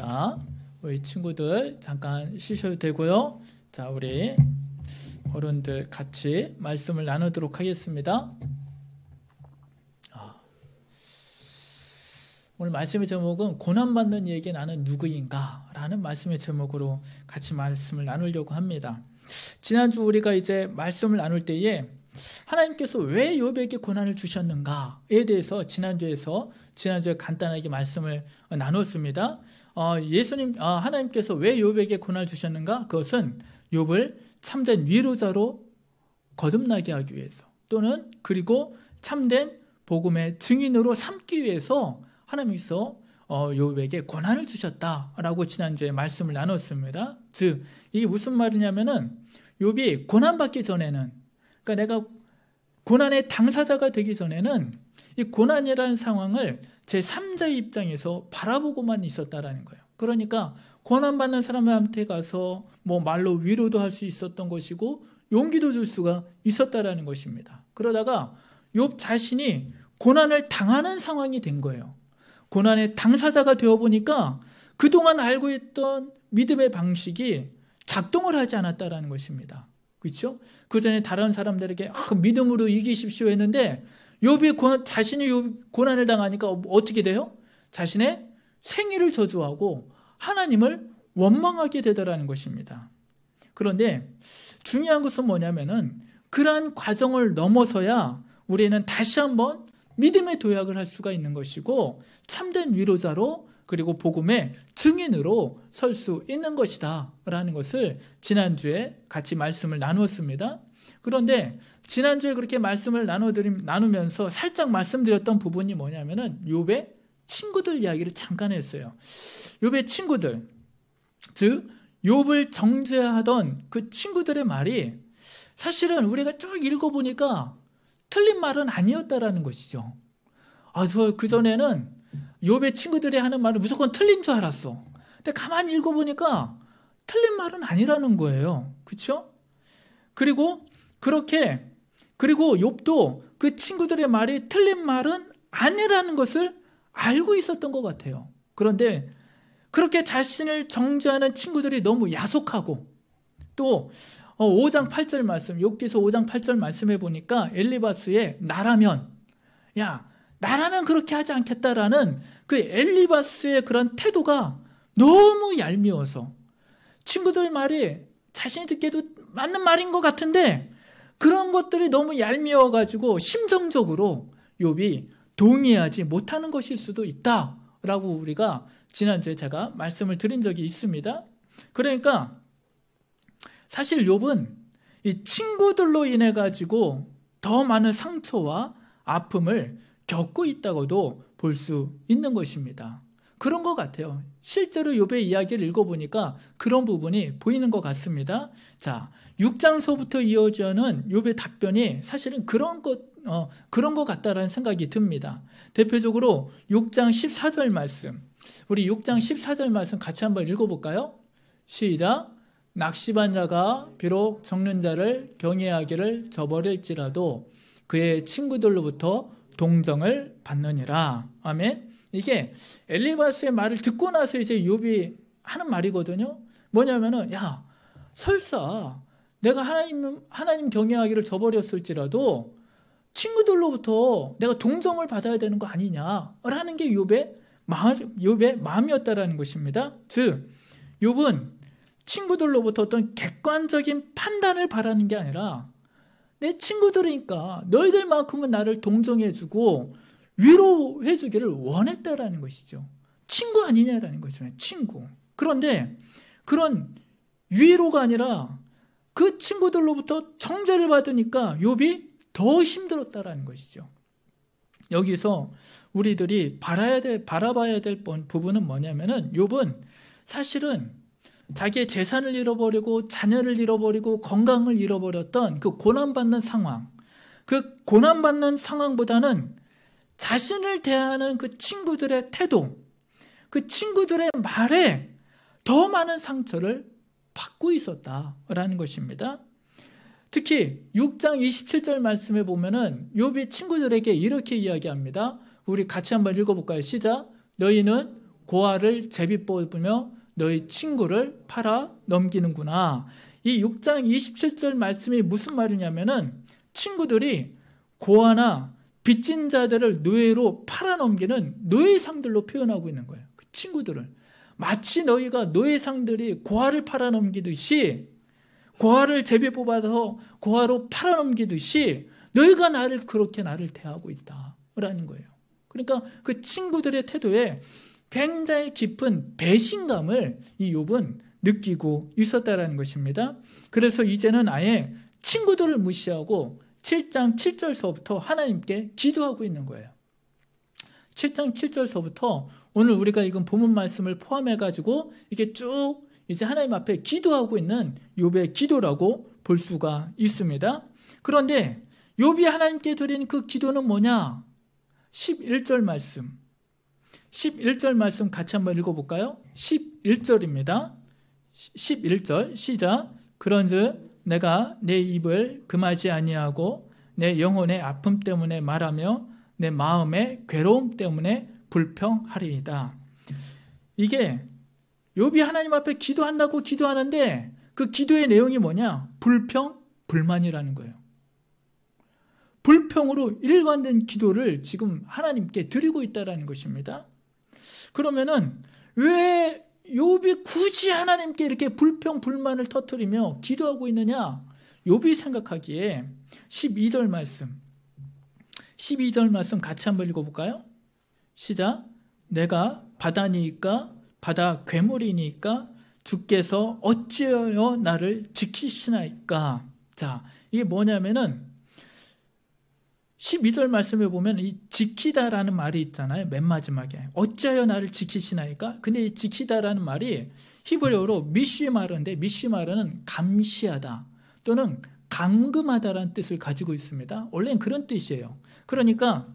자, 우리 친구들 잠깐 쉬셔도 되고요. 자, 우리 어른들 같이 말씀을 나누도록 하겠습니다. 오늘 말씀의 제목은 고난받는 이에게 나는 누구인가? 라는 말씀의 제목으로 같이 말씀을 나누려고 합니다. 지난주 우리가 이제 말씀을 나눌 때에 하나님께서 왜 욥에게 고난을 주셨는가에 대해서 지난주에 간단하게 말씀을 나눴습니다. 하나님께서 왜 욥에게 고난을 주셨는가? 그것은 욥을 참된 위로자로 거듭나게 하기 위해서, 또는 그리고 참된 복음의 증인으로 삼기 위해서 하나님께서 욥에게 고난을 주셨다라고 지난주에 말씀을 나눴습니다. 즉 이게 무슨 말이냐면은 욥이 고난받기 전에는, 그러니까 내가 고난의 당사자가 되기 전에는 이 고난이라는 상황을 제3자의 입장에서 바라보고만 있었다라는 거예요. 그러니까 고난받는 사람한테 가서 뭐 말로 위로도 할 수 있었던 것이고 용기도 줄 수가 있었다라는 것입니다. 그러다가 욥 자신이 고난을 당하는 상황이 된 거예요. 고난의 당사자가 되어보니까 그동안 알고 있던 믿음의 방식이 작동을 하지 않았다라는 것입니다. 그렇죠? 그 전에 다른 사람들에게 믿음으로 이기십시오 했는데 욥이 자신이 고난을 당하니까 어떻게 돼요? 자신의 생일을 저주하고 하나님을 원망하게 되더라는 것입니다. 그런데 중요한 것은 뭐냐면은 그러한 과정을 넘어서야 우리는 다시 한번 믿음의 도약을 할 수가 있는 것이고 참된 위로자로 그리고 복음의 증인으로 설 수 있는 것이다 라는 것을 지난주에 같이 말씀을 나누었습니다. 그런데 지난주에 그렇게 말씀을 나누면서 살짝 말씀드렸던 부분이 뭐냐면은 욥의 친구들 이야기를 잠깐 했어요. 욥의 친구들, 즉 욥을 정죄하던 그 친구들의 말이 사실은 우리가 쭉 읽어보니까 틀린 말은 아니었다라는 것이죠. 저 그전에는 욥의 친구들이 하는 말은 무조건 틀린 줄 알았어. 근데 가만히 읽어보니까 틀린 말은 아니라는 거예요. 그렇죠? 그리고 욥도 그 친구들의 말이 틀린 말은 아니라는 것을 알고 있었던 것 같아요. 그런데 그렇게 자신을 정죄하는 친구들이 너무 야속하고, 또 5장 8절 말씀, 욥기서 5장 8절 말씀해 보니까 엘리바스의 나라면 그렇게 하지 않겠다라는 그 엘리바스의 그런 태도가 너무 얄미워서 친구들 말이 자신이 듣기에도 맞는 말인 것 같은데 그런 것들이 너무 얄미워가지고 심정적으로 욥이 동의하지 못하는 것일 수도 있다라고 우리가 지난주에 제가 말씀을 드린 적이 있습니다. 그러니까 사실 욥은 이 친구들로 인해 가지고 더 많은 상처와 아픔을 겪고 있다고도 볼 수 있는 것입니다. 그런 것 같아요. 실제로 욥의 이야기를 읽어보니까 그런 부분이 보이는 것 같습니다. 자, 6장서부터 이어지는 욥의 답변이 사실은 그런 것 같다라는 생각이 듭니다. 대표적으로 6장 14절 말씀, 우리 6장 14절 말씀 같이 한번 읽어볼까요? 시작. 낙심한 자가 비록 적는 자를 경외하기를 저버릴지라도 그의 친구들로부터 동정을 받느니라. 아멘. 이게 엘리바스의 말을 듣고 나서 이제 욥이 하는 말이거든요. 뭐냐면은 설사 내가 하나님 경외하기를 저버렸을지라도 친구들로부터 내가 동정을 받아야 되는 거 아니냐라는 게 욥의 마음이었다라는 것입니다. 즉 욥은 친구들로부터 어떤 객관적인 판단을 바라는 게 아니라 내 친구들이니까 너희들만큼은 나를 동정해주고 위로해주기를 원했다라는 것이죠. 친구 아니냐라는 거죠. 친구. 그런데 그런 위로가 아니라 그 친구들로부터 정죄를 받으니까 욥이 더 힘들었다라는 것이죠. 여기서 우리들이 바라봐야 될 부분은 뭐냐면은 욥은 사실은 자기의 재산을 잃어버리고 자녀를 잃어버리고 건강을 잃어버렸던 그 고난받는 상황, 그 고난받는 상황보다는 자신을 대하는 그 친구들의 태도, 그 친구들의 말에 더 많은 상처를 받고 있었다라는 것입니다. 특히 6장 27절 말씀에 보면은 욥이 친구들에게 이렇게 이야기합니다. 우리 같이 한번 읽어볼까요? 시작. 너희는 고아를 제비 뽑으며 너희 친구를 팔아 넘기는구나. 이 6장 27절 말씀이 무슨 말이냐면은 친구들이 고아나 빚진 자들을 노예로 팔아넘기는 노예상들로 표현하고 있는 거예요. 그 친구들을 마치 너희가 노예상들이 고아를 팔아넘기듯이, 고아를 제비 뽑아서 고아로 팔아넘기듯이 너희가 그렇게 나를 대하고 있다라는 거예요. 그러니까 그 친구들의 태도에 굉장히 깊은 배신감을 이 욥은 느끼고 있었다라는 것입니다. 그래서 이제는 아예 친구들을 무시하고 7장 7절서부터 하나님께 기도하고 있는 거예요. 7장 7절서부터 오늘 우리가 읽은 본문 말씀을 포함해가지고 이게 쭉 이제 하나님 앞에 기도하고 있는 욥의 기도라고 볼 수가 있습니다. 그런데 욥이 하나님께 드린 그 기도는 뭐냐? 11절 말씀. 11절 말씀 같이 한번 읽어볼까요? 11절입니다. 11절 시작. 그런즉 내가 내 입을 금하지 아니하고 내 영혼의 아픔 때문에 말하며 내 마음의 괴로움 때문에 불평하리이다. 이게 욥이 하나님 앞에 기도한다고 기도하는데 그 기도의 내용이 뭐냐? 불평, 불만이라는 거예요. 불평으로 일관된 기도를 지금 하나님께 드리고 있다는 것입니다. 그러면은 왜 욥이 굳이 하나님께 이렇게 불평, 불만을 터뜨리며 기도하고 있느냐? 욥이 생각하기에 12절 말씀 같이 한번 읽어볼까요? 시작. 내가 바다니까 바다 괴물이니까 주께서 어찌하여 나를 지키시나이까. 자, 이게 뭐냐면은 12절 말씀에 보면 이 지키다라는 말이 있잖아요. 맨 마지막에 어찌하여 나를 지키시나이까. 근데 이 지키다라는 말이 히브리어로 미시마르인데 미시마르는 감시하다 또는 감금하다라는 뜻을 가지고 있습니다. 원래는 그런 뜻이에요. 그러니까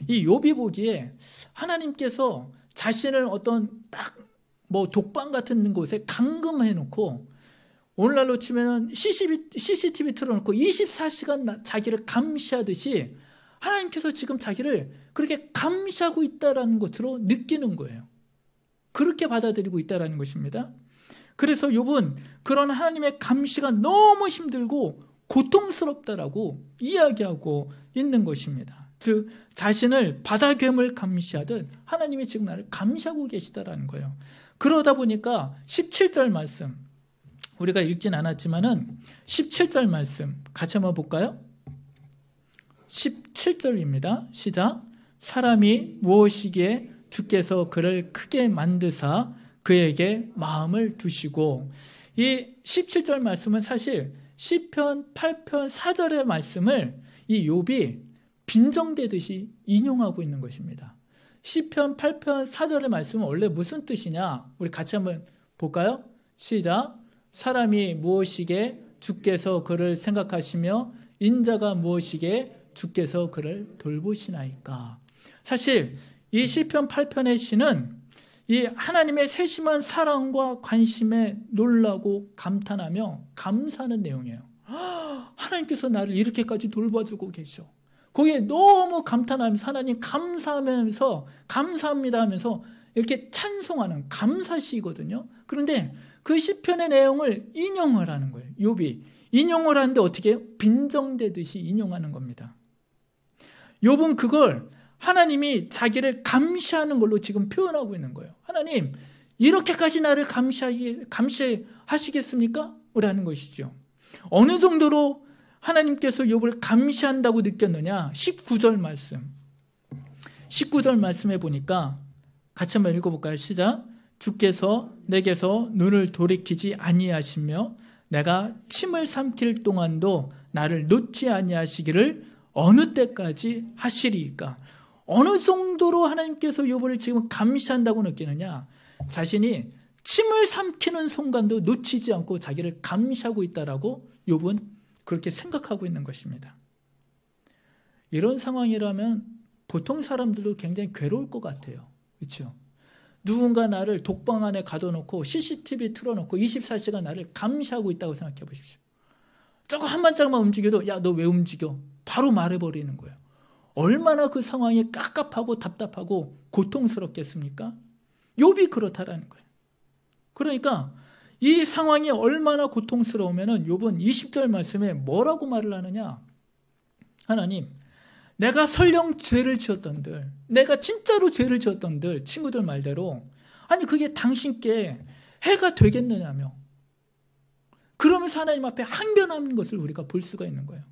이 욥이 보기에 하나님께서 자신을 어떤 딱 뭐 독방 같은 곳에 감금해 놓고, 오늘날로 치면은 CCTV 틀어놓고 24시간 자기를 감시하듯이 하나님께서 지금 자기를 그렇게 감시하고 있다라는 것으로 느끼는 거예요. 그렇게 받아들이고 있다라는 것입니다. 그래서 욥은 그런 하나님의 감시가 너무 힘들고 고통스럽다라고 이야기하고 있는 것입니다. 즉 자신을 바다 괴물 감시하듯 하나님이 지금 나를 감시하고 계시다라는 거예요. 그러다 보니까 17절 말씀, 우리가 읽진 않았지만은 17절 말씀 같이 한번 볼까요? 17절입니다. 시작. 사람이 무엇이기에 주께서 그를 크게 만드사 그에게 마음을 두시고. 이 17절 말씀은 사실 시편 8편 4절의 말씀을 이 욥이 빈정대듯이 인용하고 있는 것입니다. 시편 8편 4절의 말씀은 원래 무슨 뜻이냐? 우리 같이 한번 볼까요? 시작. 사람이 무엇이기에 주께서 그를 생각하시며 인자가 무엇이기에 주께서 그를 돌보시나이까. 사실 이 시편 8편의 시는 이 하나님의 세심한 사랑과 관심에 놀라고 감탄하며 감사하는 내용이에요. 하나님께서 나를 이렇게까지 돌봐주고 계셔. 거기에 너무 감탄하면서 하나님 감사하면서 감사합니다 하면서 이렇게 찬송하는 감사시거든요. 그런데 그 시편의 내용을 인용을 하는 거예요. 욥이 인용을 하는데 어떻게 해요? 빈정대듯이 인용하는 겁니다. 욥은 그걸 하나님이 자기를 감시하는 걸로 지금 표현하고 있는 거예요. 하나님 이렇게까지 나를 감시하시겠습니까? 라는 것이죠. 어느 정도로 하나님께서 욥을 감시한다고 느꼈느냐? 19절 말씀에 보니까 같이 한번 읽어볼까요? 시작. 주께서 내게서 눈을 돌이키지 아니하시며 내가 침을 삼킬 동안도 나를 놓지 아니하시기를 어느 때까지 하시리이까. 어느 정도로 하나님께서 욥을 지금 감시한다고 느끼느냐? 자신이 침을 삼키는 순간도 놓치지 않고 자기를 감시하고 있다라고 욥은 그렇게 생각하고 있는 것입니다. 이런 상황이라면 보통 사람들도 굉장히 괴로울 것 같아요. 그렇죠? 누군가 나를 독방 안에 가둬놓고 CCTV 틀어놓고 24시간 나를 감시하고 있다고 생각해 보십시오. 저거 한 발짝만 움직여도 야, 너 왜 움직여? 바로 말해버리는 거예요. 얼마나 그 상황이 깝깝하고 답답하고 고통스럽겠습니까? 욥이 그렇다라는 거예요. 그러니까 이 상황이 얼마나 고통스러우면은 욥은 20절 말씀에 뭐라고 말을 하느냐? 하나님, 내가 설령 죄를 지었던들, 내가 진짜로 죄를 지었던들, 친구들 말대로, 아니 그게 당신께 해가 되겠느냐며, 그러면서 하나님 앞에 항변하는 것을 우리가 볼 수가 있는 거예요.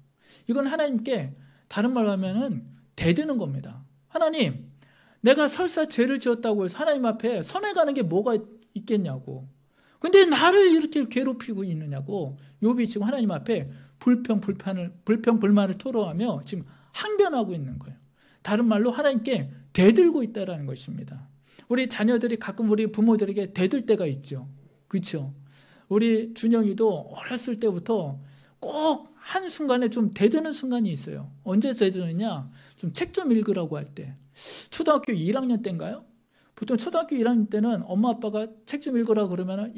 이건 하나님께 다른 말로 하면은 대드는 겁니다. 하나님, 내가 설사 죄를 지었다고 해서 하나님 앞에 선해가는 게 뭐가 있겠냐고. 근데 나를 이렇게 괴롭히고 있느냐고. 욥이 지금 하나님 앞에 불평불만을 토로하며 지금 항변하고 있는 거예요. 다른 말로 하나님께 대들고 있다는 것입니다. 우리 자녀들이 가끔 우리 부모들에게 대들 때가 있죠. 그렇죠? 우리 준영이도 어렸을 때부터 꼭 한순간에 좀 대드는 순간이 있어요. 언제 대드느냐? 좀 책 좀 읽으라고 할 때. 초등학교 1학년 때인가요? 보통 초등학교 1학년 때는 엄마 아빠가 책 좀 읽으라고 그러면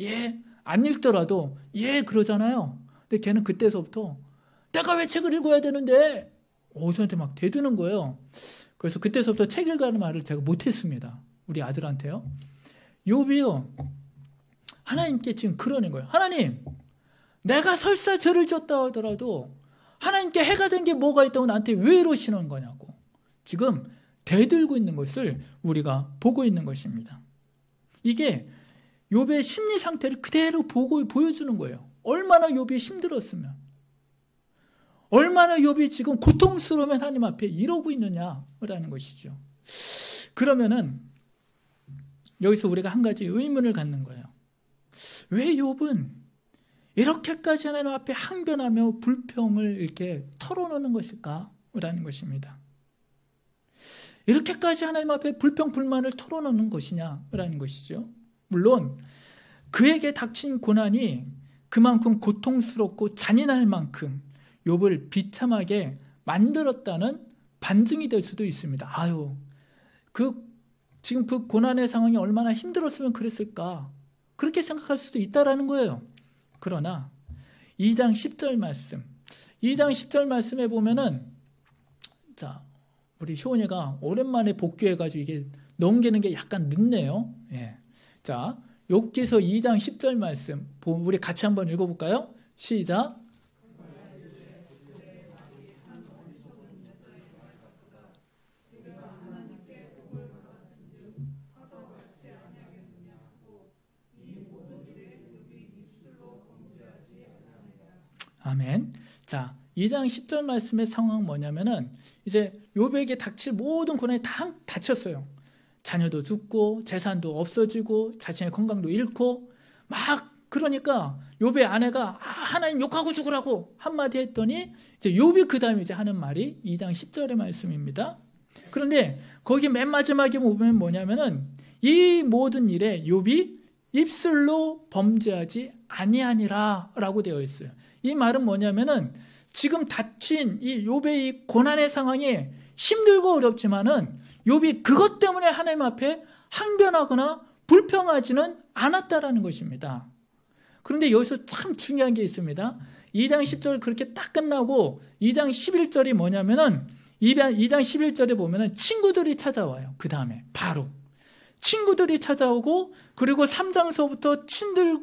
안 읽더라도 그러잖아요. 근데 걔는 그때서부터 내가 왜 책을 읽어야 되는데 저한테 막 대드는 거예요. 그래서 그때서부터 책 읽으라는 말을 제가 못했습니다. 우리 아들한테요. 욥이요, 하나님께 지금 그러는 거예요. 하나님, 내가 설사 죄를 지었다 하더라도 하나님께 해가 된 게 뭐가 있다고 나한테 왜 이러시는 거냐고 지금 대들고 있는 것을 우리가 보고 있는 것입니다. 이게 욥의 심리 상태를 그대로 보여주는 거예요. 얼마나 욥이 힘들었으면, 얼마나 욥이 지금 고통스러우면 하나님 앞에 이러고 있느냐라는 것이죠. 그러면은 여기서 우리가 한 가지 의문을 갖는 거예요. 왜 욥은 이렇게까지 하나님 앞에 항변하며 불평을 이렇게 털어놓는 것일까라는 것입니다. 이렇게까지 하나님 앞에 불평불만을 털어놓는 것이냐라는 것이죠. 물론 그에게 닥친 고난이 그만큼 고통스럽고 잔인할 만큼 욥을 비참하게 만들었다는 반증이 될 수도 있습니다. 지금 그 고난의 상황이 얼마나 힘들었으면 그랬을까, 그렇게 생각할 수도 있다라는 거예요. 그러나 2장 10절 말씀, 2장 10절 말씀에 보면은, 자, 우리 효은이가 오랜만에 복귀해가지고 이게 넘기는 게 약간 늦네요. 자, 욥기서 2장 10절 말씀 우리 같이 한번 읽어볼까요? 시작. 아멘. 자, 2장 10절 말씀의 상황은 뭐냐면은 이제 욥에게 닥칠 모든 고난이 다 닥쳤어요. 자녀도 죽고 재산도 없어지고 자신의 건강도 잃고 막, 그러니까 욥의 아내가 하나님 욕하고 죽으라고 한마디 했더니 이제 욥이 그 다음에 이제 하는 말이 2장 10절의 말씀입니다. 그런데 거기 맨 마지막에 보면 뭐냐면은 이 모든 일에 욥이 입술로 범죄하지 아니하니라 라고 되어 있어요. 이 말은 뭐냐면은 지금 닥친 이 욥의 이 고난의 상황이 힘들고 어렵지만은 욥이 그것 때문에 하나님 앞에 항변하거나 불평하지는 않았다라는 것입니다. 그런데 여기서 참 중요한 게 있습니다. 2장 10절 그렇게 딱 끝나고 2장 11절이 뭐냐면은 2장 11절에 보면은 친구들이 찾아와요. 그 다음에 바로 친구들이 찾아오고, 그리고 3장서부터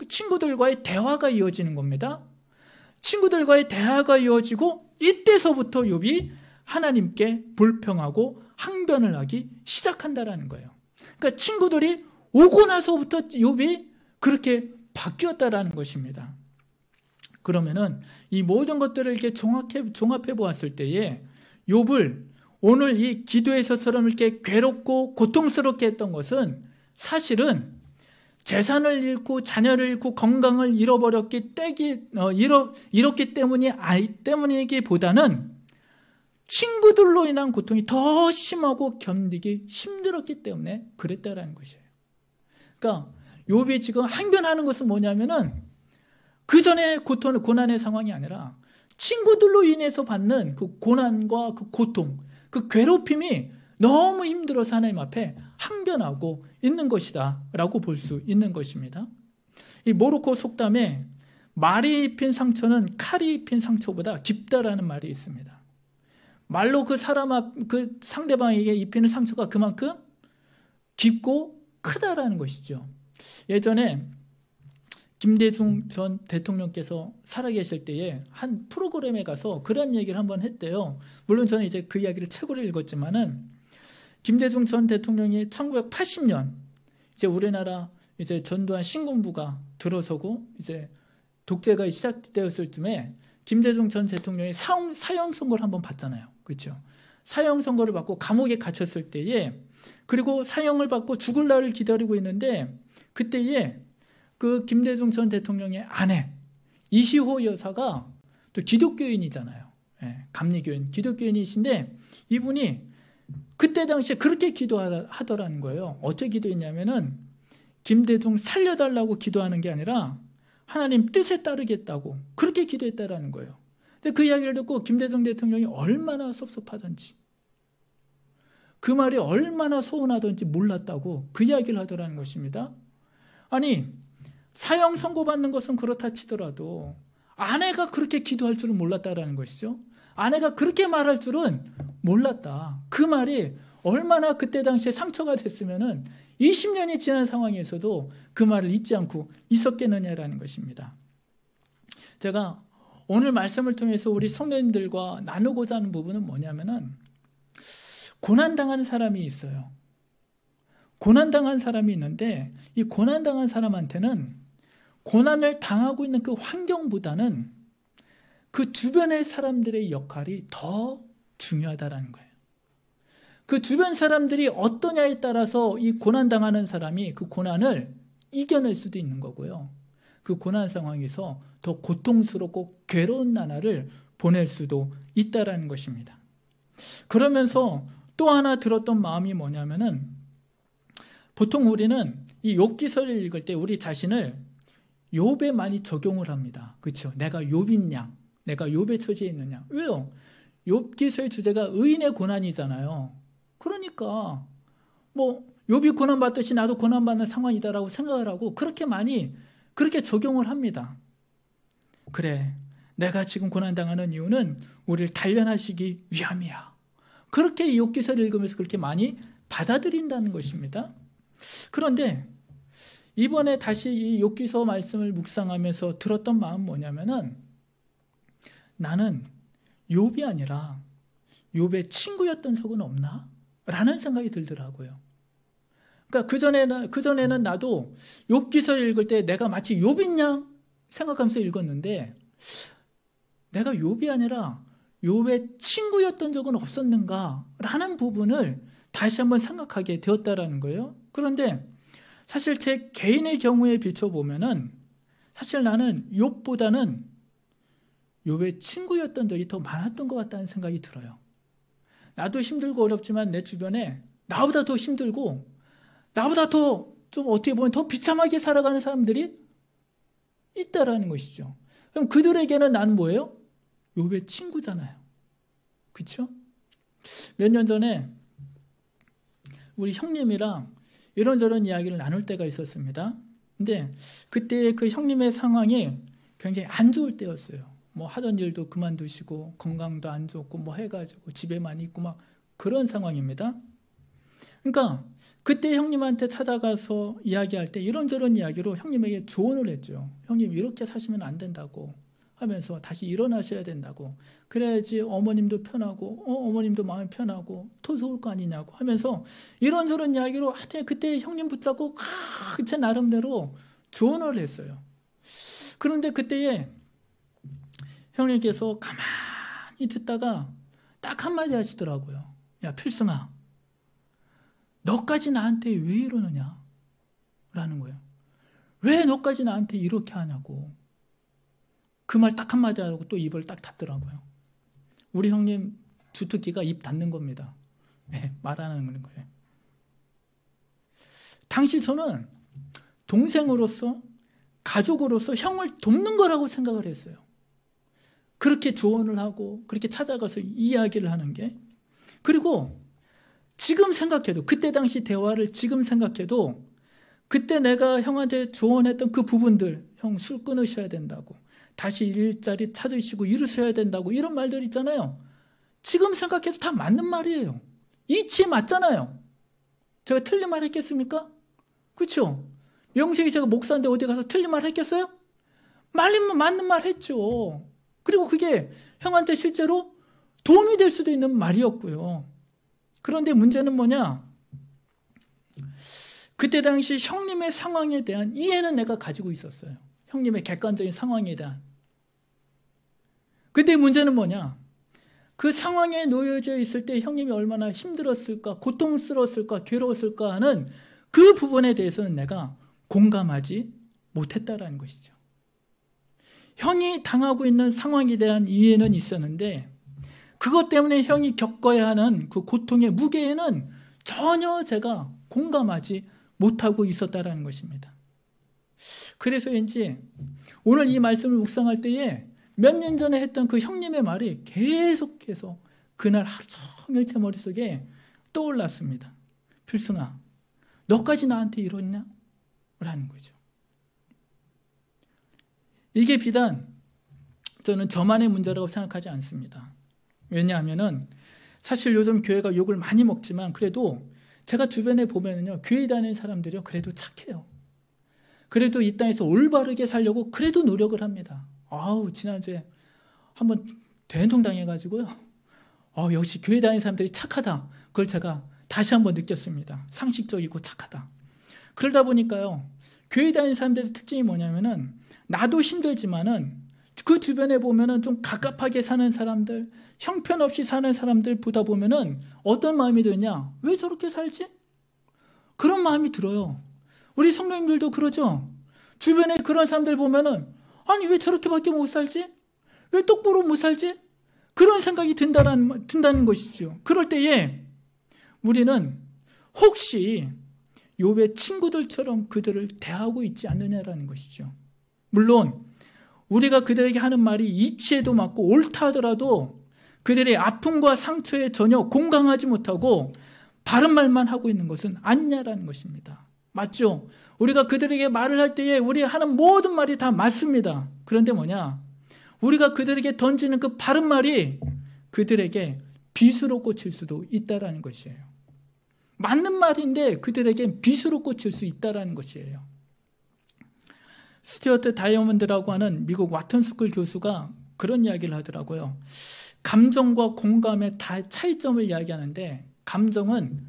친구들과의 대화가 이어지는 겁니다. 친구들과의 대화가 이어지고 이때서부터 욥이 하나님께 불평하고 항변을 하기 시작한다라는 거예요. 그러니까 친구들이 오고 나서부터 욥이 그렇게 바뀌었다라는 것입니다. 그러면은 이 모든 것들을 이렇게 종합해 보았을 때에 욥을 오늘 이 기도에서처럼 이렇게 괴롭고 고통스럽게 했던 것은 사실은 재산을 잃고 자녀를 잃고 건강을 잃었기 때문이기보다는 친구들로 인한 고통이 더 심하고 견디기 힘들었기 때문에 그랬다라는 것이에요. 그러니까 욥이 지금 항변하는 것은 뭐냐면은 그 전에 고난의 상황이 아니라 친구들로 인해서 받는 그 고난과 그 고통, 그 괴롭힘이 너무 힘들어서 하나님 앞에 항변하고 있는 것이다 라고 볼 수 있는 것입니다. 이 모로코 속담에 말이 입힌 상처는 칼이 입힌 상처보다 깊다라는 말이 있습니다. 말로 그 상대방에게 입히는 상처가 그만큼 깊고 크다라는 것이죠. 예전에 김대중 전 대통령께서 살아계실 때에 한 프로그램에 가서 그런 얘기를 한번 했대요. 물론 저는 이제 그 이야기를 책으로 읽었지만은 김대중 전 대통령이 1980년 이제 우리나라 이제 전두환 신군부가 들어서고 이제 독재가 시작되었을 쯤에 김대중 전 대통령이 사형 선고를 한번 받잖아요. 그렇죠? 사형 선고를 받고 감옥에 갇혔을 때에 그리고 사형을 받고 죽을 날을 기다리고 있는데 그때에 그 김대중 전 대통령의 아내 이희호 여사가 또 기독교인이잖아요. 감리교인 기독교인이신데 이분이 그때 당시에 그렇게 기도하더라는 거예요. 어떻게 기도했냐면은 김대중 살려달라고 기도하는 게 아니라 하나님 뜻에 따르겠다고 그렇게 기도했다라는 거예요. 근데 그 이야기를 듣고 김대중 대통령이 얼마나 섭섭하던지 그 말이 얼마나 서운하던지 몰랐다고 그 이야기를 하더라는 것입니다. 아니 사형 선고받는 것은 그렇다 치더라도 아내가 그렇게 기도할 줄은 몰랐다라는 것이죠. 아내가 그렇게 말할 줄은 몰랐다. 그 말이 얼마나 그때 당시에 상처가 됐으면은 20년이 지난 상황에서도 그 말을 잊지 않고 있었겠느냐라는 것입니다. 제가 오늘 말씀을 통해서 우리 성도님들과 나누고자 하는 부분은 뭐냐면은 고난당한 사람이 있어요. 고난당한 사람이 있는데 이 고난당한 사람한테는 고난을 당하고 있는 그 환경보다는 그 주변의 사람들의 역할이 더 중요하다는 거예요. 그 주변 사람들이 어떠냐에 따라서 이 고난당하는 사람이 그 고난을 이겨낼 수도 있는 거고요. 그 고난 상황에서 더 고통스럽고 괴로운 나날을 보낼 수도 있다는 것입니다. 그러면서 또 하나 들었던 마음이 뭐냐면은 보통 우리는 이 욥기서를 읽을 때 우리 자신을 욥에 많이 적용을 합니다. 그렇죠? 내가 욥인 양, 내가 욥의 처지에 있는 양. 왜요? 욥기서의 주제가 의인의 고난이잖아요. 그러니까 뭐 욥이 고난받듯이 나도 고난받는 상황이다라고 생각을 하고 그렇게 많이 그렇게 적용을 합니다. 그래, 내가 지금 고난당하는 이유는 우리를 단련하시기 위함이야. 그렇게 이 욥기서를 읽으면서 그렇게 많이 받아들인다는 것입니다. 그런데 이번에 다시 이 욥기서 말씀을 묵상하면서 들었던 마음 뭐냐면은 나는 욥이 아니라 욥의 친구였던 적은 없나? 라는 생각이 들더라고요. 그러니까 그전에는 나도 욥기서를 읽을 때 내가 마치 욥인 양 생각하면서 읽었는데 내가 욥이 아니라 욥의 친구였던 적은 없었는가? 라는 부분을 다시 한번 생각하게 되었다라는 거예요. 그런데 사실 제 개인의 경우에 비춰보면은 사실 나는 욥보다는 욥의 친구였던 적이 더 많았던 것 같다는 생각이 들어요. 나도 힘들고 어렵지만 내 주변에 나보다 더 힘들고 나보다 더 좀 어떻게 보면 더 비참하게 살아가는 사람들이 있다라는 것이죠. 그럼 그들에게는 난 뭐예요? 욥의 친구잖아요. 그렇죠? 몇 년 전에 우리 형님이랑 이런저런 이야기를 나눌 때가 있었습니다. 근데 그때 그 형님의 상황이 굉장히 안 좋을 때였어요. 뭐 하던 일도 그만두시고 건강도 안 좋고 뭐 해가지고 집에만 있고 막 그런 상황입니다. 그러니까 그때 형님한테 찾아가서 이야기할 때 이런저런 이야기로 형님에게 조언을 했죠. 형님 이렇게 사시면 안 된다고 하면서 다시 일어나셔야 된다고. 그래야지 어머님도 편하고 어머님도 마음이 편하고 더 좋을 거 아니냐고 하면서 이런저런 이야기로 하여튼 그때 형님 붙잡고 제 나름대로 조언을 했어요. 그런데 그때에 형님께서 가만히 듣다가 딱 한마디 하시더라고요. 야 필승아, 너까지 나한테 왜 이러느냐? 라는 거예요. 왜 너까지 나한테 이렇게 하냐고. 그 말 딱 한마디 하고 또 입을 딱 닫더라고요. 우리 형님 주특기가 입 닫는 겁니다. 네, 말 안 하는 거예요. 당시 저는 동생으로서 가족으로서 형을 돕는 거라고 생각을 했어요. 그렇게 조언을 하고 그렇게 찾아가서 이야기를 하는 게. 그리고 지금 생각해도 그때 당시 대화를 지금 생각해도 그때 내가 형한테 조언했던 그 부분들, 형 술 끊으셔야 된다고, 다시 일자리 찾으시고 이러셔야 된다고 이런 말들 있잖아요. 지금 생각해도 다 맞는 말이에요. 이치 맞잖아요. 제가 틀린 말 했겠습니까? 그렇죠? 명색이 제가 목사인데 어디 가서 틀린 말 했겠어요? 맞는 말 했죠. 그리고 그게 형한테 실제로 도움이 될 수도 있는 말이었고요. 그런데 문제는 뭐냐? 그때 당시 형님의 상황에 대한 이해는 내가 가지고 있었어요. 형님의 객관적인 상황에 대한. 근데 문제는 뭐냐? 그 상황에 놓여져 있을 때 형님이 얼마나 힘들었을까, 고통스러웠을까, 괴로웠을까 하는 그 부분에 대해서는 내가 공감하지 못했다라는 것이죠. 형이 당하고 있는 상황에 대한 이해는 있었는데 그것 때문에 형이 겪어야 하는 그 고통의 무게에는 전혀 제가 공감하지 못하고 있었다라는 것입니다. 그래서인지 오늘 이 말씀을 묵상할 때에 몇 년 전에 했던 그 형님의 말이 계속해서 그날 하루 종일 제 머릿속에 떠올랐습니다. 필승아, 너까지 나한테 이러냐? 라는 거죠. 이게 비단 저는 저만의 문제라고 생각하지 않습니다. 왜냐하면은 사실 요즘 교회가 욕을 많이 먹지만 그래도 제가 주변에 보면은요, 교회 다니는 사람들이요, 그래도 착해요. 그래도 이 땅에서 올바르게 살려고 그래도 노력을 합니다. 지난주에 한번 대행통 당해가지고요. 역시 교회 다니는 사람들이 착하다. 그걸 제가 다시 한번 느꼈습니다. 상식적이고 착하다. 그러다 보니까요, 교회 다니는 사람들의 특징이 뭐냐면은 나도 힘들지만은 그 주변에 보면은 좀 갑갑하게 사는 사람들, 형편없이 사는 사람들 보다 보면은 어떤 마음이 드냐? 왜 저렇게 살지? 그런 마음이 들어요. 우리 성도님들도 그러죠? 주변에 그런 사람들 보면은 아니 왜 저렇게밖에 못 살지? 왜 똑바로 못 살지? 그런 생각이 든다는 것이죠. 그럴 때에 우리는 혹시 욥의 친구들처럼 그들을 대하고 있지 않느냐라는 것이죠. 물론 우리가 그들에게 하는 말이 이치에도 맞고 옳다 하더라도 그들의 아픔과 상처에 전혀 공감하지 못하고 바른 말만 하고 있는 것은 아니냐라는 것입니다. 맞죠? 우리가 그들에게 말을 할 때에 우리 하는 모든 말이 다 맞습니다. 그런데 뭐냐? 우리가 그들에게 던지는 그 바른 말이 그들에게 빗으로 꽂힐 수도 있다라는 것이에요. 맞는 말인데 그들에게 빗으로 꽂힐 수 있다라는 것이에요. 스튜어트 다이아몬드라고 하는 미국 와튼스쿨 교수가 그런 이야기를 하더라고요. 감정과 공감의 차이점을 이야기하는데 감정은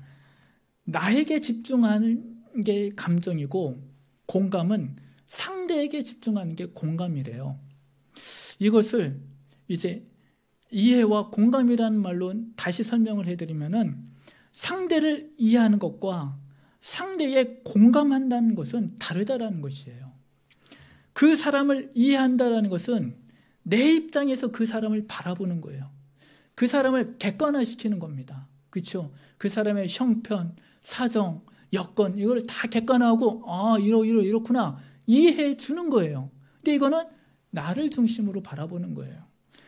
나에게 집중하는 게 감정이고 공감은 상대에게 집중하는 게 공감이래요. 이것을 이제 이해와 공감이라는 말로 다시 설명을 해드리면은 상대를 이해하는 것과 상대에 공감한다는 것은 다르다라는 것이에요. 그 사람을 이해한다는 것은 내 입장에서 그 사람을 바라보는 거예요. 그 사람을 객관화시키는 겁니다. 그렇죠? 그 사람의 형편, 사정, 여건 이걸 다 객관화하고 이렇구나 이해해 주는 거예요. 근데 이거는 나를 중심으로 바라보는 거예요.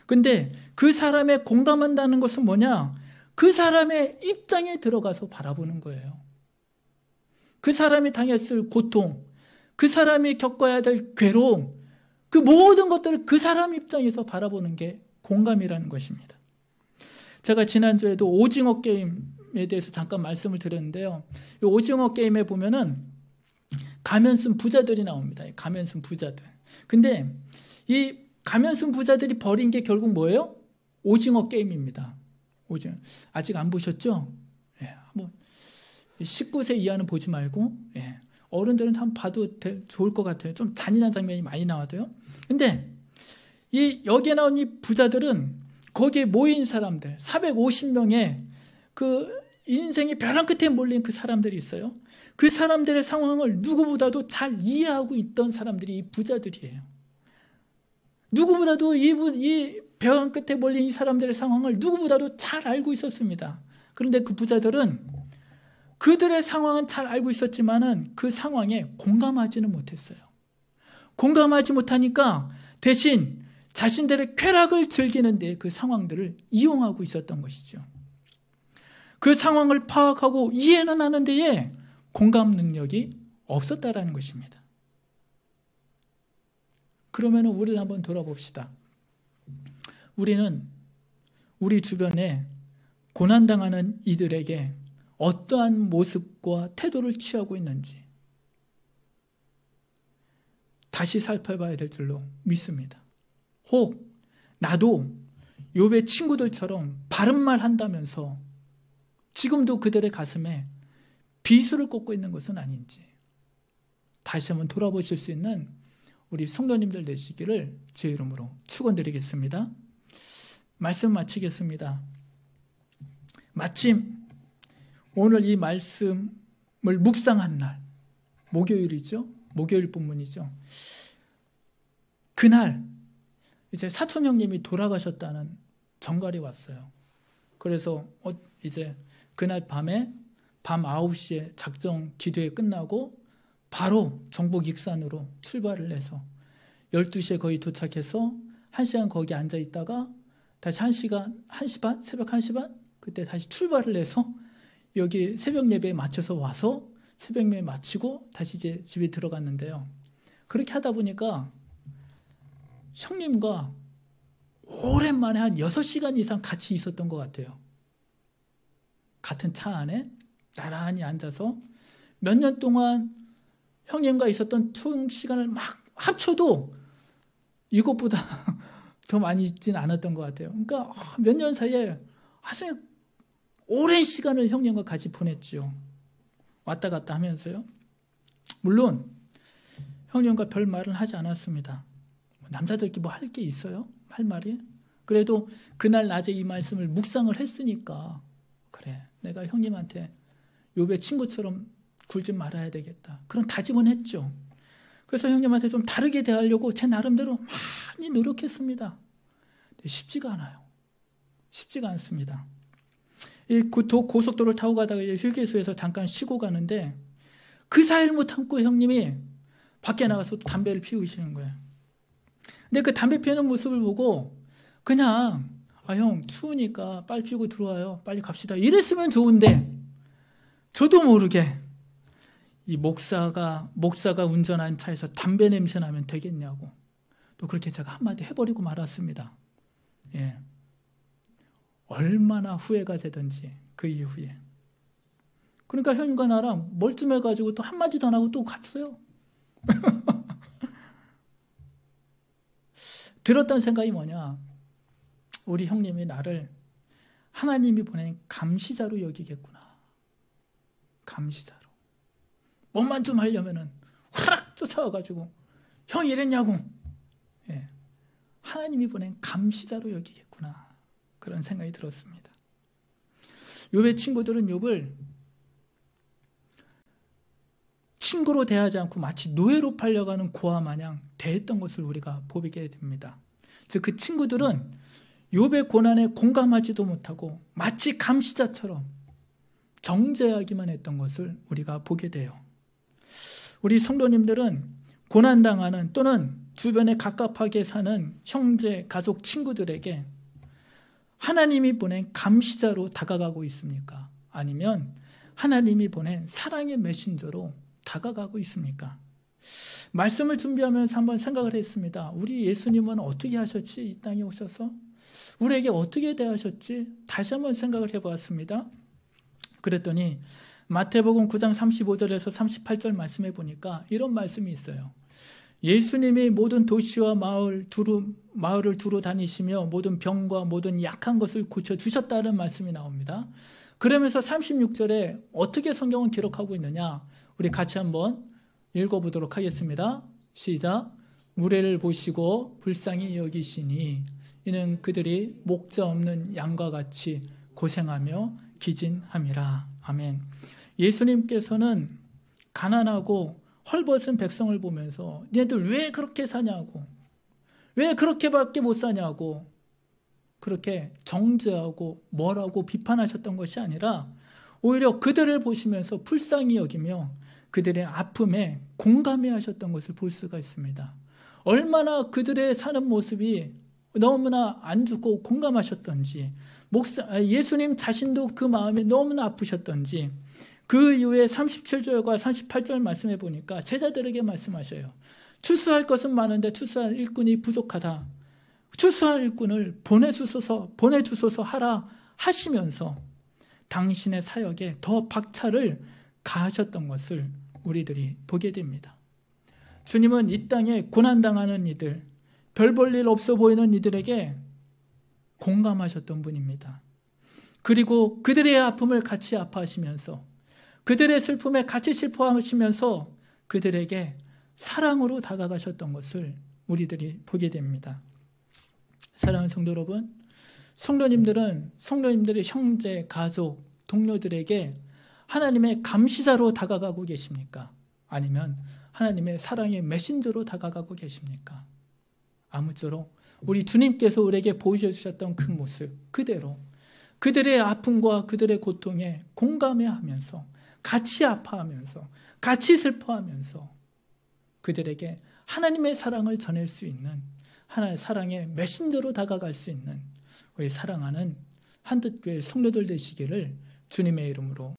근데 그 사람에 공감한다는 것은 뭐냐? 그 사람의 입장에 들어가서 바라보는 거예요. 그 사람이 당했을 고통, 그 사람이 겪어야 될 괴로움, 그 모든 것들을 그 사람 입장에서 바라보는 게 공감이라는 것입니다. 제가 지난주에도 오징어 게임에 대해서 잠깐 말씀을 드렸는데요. 이 오징어 게임에 보면은 가면 쓴 부자들이 나옵니다. 가면 쓴 부자들. 근데 이 가면 쓴 부자들이 벌인 게 결국 뭐예요? 오징어 게임입니다. 오징어. 아직 안 보셨죠? 예, 한번 19세 이하는 보지 말고 어른들은 한번 봐도 좋을 것 같아요. 좀 잔인한 장면이 많이 나와도요. 근데 여기에 나온 이 부자들은 거기에 모인 사람들 450명의 그 인생의 벼랑 끝에 몰린 그 사람들이 있어요. 그 사람들의 상황을 누구보다도 잘 이해하고 있던 사람들이 이 부자들이에요. 누구보다도 이 벼랑 끝에 몰린 이 사람들의 상황을 누구보다도 잘 알고 있었습니다. 그런데 그 부자들은 그들의 상황은 잘 알고 있었지만은 그 상황에 공감하지는 못했어요. 공감하지 못하니까 대신 자신들의 쾌락을 즐기는 데 그 상황들을 이용하고 있었던 것이죠. 그 상황을 파악하고 이해는 하는 데에 공감 능력이 없었다라는 것입니다. 그러면 우리를 한번 돌아봅시다. 우리는 우리 주변에 고난당하는 이들에게 어떠한 모습과 태도를 취하고 있는지 다시 살펴봐야 될 줄로 믿습니다. 혹 나도 욥의 친구들처럼 바른 말 한다면서 지금도 그들의 가슴에 비수를 꽂고 있는 것은 아닌지 다시 한번 돌아보실 수 있는 우리 성도님들 되시기를 주의 이름으로 축원드리겠습니다. 말씀 마치겠습니다. 마침 오늘 이 말씀을 묵상한 날, 목요일이죠. 목요일 본문이죠. 그날 이제 사촌 형님이 돌아가셨다는 전갈이 왔어요. 그래서 이제 그날 밤에 밤 9시에 작정 기도회 끝나고 바로 정복 익산으로 출발을 해서 12시에 거의 도착해서 1시간 거기 앉아 있다가 다시 1시 반? 새벽 1시 반? 그때 다시 출발을 해서 여기 새벽 예배에 맞춰서 와서 새벽 예배 마치고 다시 이제 집에 들어갔는데요. 그렇게 하다 보니까 형님과 오랜만에 한 6시간 이상 같이 있었던 것 같아요. 같은 차 안에 나란히 앉아서 몇 년 동안 형님과 있었던 총 시간을 막 합쳐도 이것보다 더 많이 있진 않았던 것 같아요. 그러니까 몇 년 사이에 아주 오랜 시간을 형님과 같이 보냈죠. 왔다 갔다 하면서요. 물론 형님과 별 말은 하지 않았습니다. 남자들끼리 뭐 할 게 있어요? 할 말이? 그래도 그날 낮에 이 말씀을 묵상을 했으니까 그래, 내가 형님한테 욥의 친구처럼 굴지 말아야 되겠다. 그런 다짐은 했죠. 그래서 형님한테 좀 다르게 대하려고 제 나름대로 많이 노력했습니다. 쉽지가 않아요. 쉽지가 않습니다. 이 고속도로를 타고 가다가 휴게소에서 잠깐 쉬고 가는데 그 사이를 못 참고 형님이 밖에 나가서 담배를 피우시는 거예요. 근데 그 담배 피우는 모습을 보고 그냥 형 추우니까 빨리 피우고 들어와요. 빨리 갑시다. 이랬으면 좋은데 저도 모르게 이 목사가 운전한 차에서 담배 냄새 나면 되겠냐고 또 그렇게 제가 한마디 해버리고 말았습니다. 예. 얼마나 후회가 되든지 그 이후에. 그러니까 형님과 나랑 멀쩡해가지고 또 한마디도 안 하고 또 갔어요. 들었던 생각이 뭐냐. 우리 형님이 나를 하나님이 보낸 감시자로 여기겠구나. 감시자로. 뭐만 좀 하려면은 후락 쫓아와가지고 형 이랬냐고. 예. 하나님이 보낸 감시자로 여기겠구나. 그런 생각이 들었습니다. 욥의 친구들은 욥을 친구로 대하지 않고 마치 노예로 팔려가는 고아 마냥 대했던 것을 우리가 보게 됩니다. 즉 그 친구들은 욥의 고난에 공감하지도 못하고 마치 감시자처럼 정죄하기만 했던 것을 우리가 보게 돼요. 우리 성도님들은 고난당하는 또는 주변에 갑갑하게 사는 형제, 가족, 친구들에게 하나님이 보낸 감시자로 다가가고 있습니까? 아니면 하나님이 보낸 사랑의 메신저로 다가가고 있습니까? 말씀을 준비하면서 한번 생각을 했습니다. 우리 예수님은 어떻게 하셨지? 이 땅에 오셔서 우리에게 어떻게 대하셨지? 다시 한번 생각을 해보았습니다. 그랬더니 마태복음 9장 35절에서 38절 말씀해 보니까 이런 말씀이 있어요. 예수님이 모든 도시와 마을을 두루 다니시며 모든 병과 모든 약한 것을 고쳐주셨다는 말씀이 나옵니다. 그러면서 36절에 어떻게 성경은 기록하고 있느냐? 우리 같이 한번 읽어보도록 하겠습니다. 시작. 무례를 보시고 불쌍히 여기시니 이는 그들이 목자 없는 양과 같이 고생하며 기진함이라. 아멘. 예수님께서는 가난하고 헐벗은 백성을 보면서 얘들 왜 그렇게 사냐고, 왜 그렇게밖에 못 사냐고 그렇게 정죄하고 뭐라고 비판하셨던 것이 아니라 오히려 그들을 보시면서 불쌍히 여기며 그들의 아픔에 공감해 하셨던 것을 볼 수가 있습니다. 얼마나 그들의 사는 모습이 너무나 안 좋고 공감하셨던지, 예수님 자신도 그 마음이 너무나 아프셨던지, 그 이후에 37절과 38절 말씀해 보니까 제자들에게 말씀하셔요. 추수할 것은 많은데 추수할 일꾼이 부족하다. 추수할 일꾼을 보내주소서 하라 하시면서 당신의 사역에 더 박차를 가하셨던 것을 우리들이 보게 됩니다. 주님은 이 땅에 고난당하는 이들, 별 볼 일 없어 보이는 이들에게 공감하셨던 분입니다. 그리고 그들의 아픔을 같이 아파하시면서 그들의 슬픔에 같이 슬퍼하시면서 그들에게 사랑으로 다가가셨던 것을 우리들이 보게 됩니다. 사랑하는 성도 여러분, 성도님들의 형제, 가족, 동료들에게 하나님의 감시자로 다가가고 계십니까? 아니면 하나님의 사랑의 메신저로 다가가고 계십니까? 아무쪼록 우리 주님께서 우리에게 보여주셨던 그 모습 그대로 그들의 아픔과 그들의 고통에 공감해하면서 같이 아파하면서 같이 슬퍼하면서 그들에게 하나님의 사랑을 전할 수 있는 하나님의 사랑의 메신저로 다가갈 수 있는 우리 사랑하는 한뜻교회 성도들 되시기를 주님의 이름으로